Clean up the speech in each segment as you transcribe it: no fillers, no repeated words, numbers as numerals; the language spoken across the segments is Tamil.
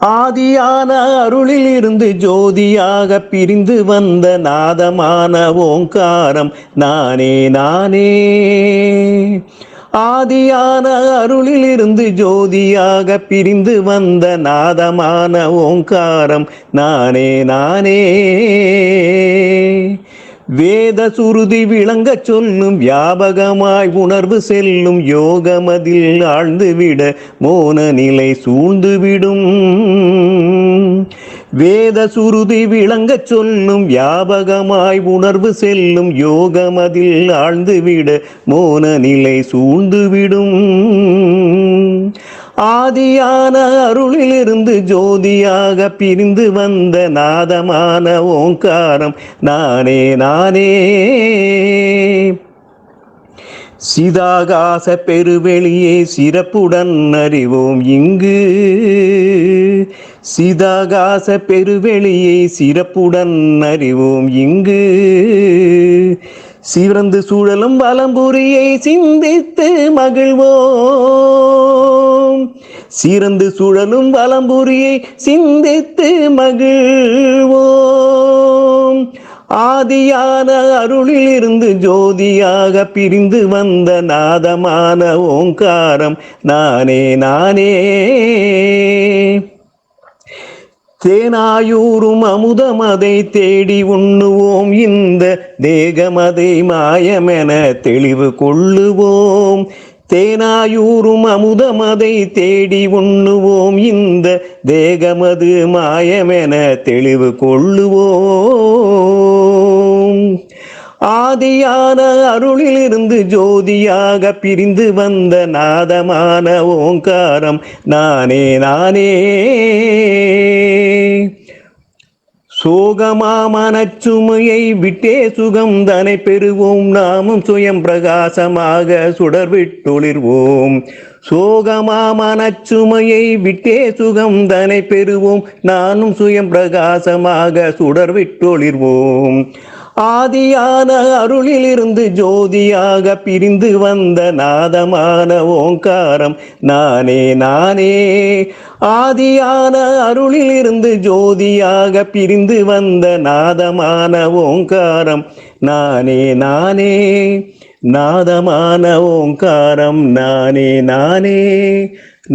ஆதியான அருளில் இருந்து ஜோதியாக பிரிந்து வந்த நாதமான ஓங்காரம் நானே நானே. ஆதியான அருளில் இருந்து ஜோதியாக பிரிந்து வந்த நாதமான ஓங்காரம் நானே நானே. வேத சுருதி விளங்க சொல்லும் வியாபகமாய் உணர்வு செல்லும் யோகமதில் ஆழ்ந்துவிட மோன நிலை சூழ்ந்துவிடும். வேத சுருதி விளங்க சொல்லும் வியாபகமாய் உணர்வு செல்லும் யோகமதில் ஆழ்ந்துவிட மோன நிலை சூழ்ந்துவிடும். ஆதியான அருளிலிருந்து ஜோதியாக பிரிந்து வந்த நாதமான ஓங்காரம் நானே நானே. சிதாகாச பெருவெளியே சிறப்புடன் அறிவோம் இங்கு. சிதாகாச பெருவெளியை சிறப்புடன் அறிவோம் இங்கு. சிறந்து சூழலும் வலம்புரியை சிந்தித்து மகிழ்வோம். சிறந்து சுழலும் வலம்புரியை சிந்தித்து மகிழ்வோம். ஆதியான அருளில் இருந்து ஜோதியாக பிரிந்து வந்த நாதமான ஓங்காரம் நானே நானே. தேனாயூரும் அமுதமதை தேடி உண்ணுவோம், இந்த தேகமதை மாயமென தெளிவு கொள்ளுவோம். தேனாயூரும் அமுதமதை தேடி உண்ணுவோம், இந்த தேகமது மாயமென தெளிவு கொள்ளுவோம். ஆதியான அருளில் இருந்து ஜோதியாக பிரிந்து வந்த நாதமான ஓங்காரம் நானே நானே. சோகமாமனச்சுமையை விட்டே சுகம் தனை பெறுவோம், நாமும் சுயம் பிரகாசமாக சுடர்விட்டொளிர்வோம். சோகமாமனச்சுமையை விட்டே சுகம் தனை பெறுவோம், நானும் சுயம் பிரகாசமாக சுடர்விட்டொளிர்வோம். ஆதியான அருளில் இருந்து ஜோதியாக பிரிந்து வந்த நாதமான ஓங்காரம் நானே நானே. ஆதியான அருளில் இருந்து ஜோதியாக பிரிந்து வந்த நாதமான ஓங்காரம் நானே நானே. நாதமான ஓங்காரம் நானே நானே.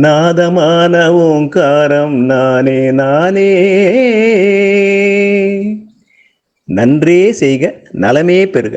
நாதமான ஓங்காரம் நானே நானே. நன்றே செய்க, நலமே பெறுக.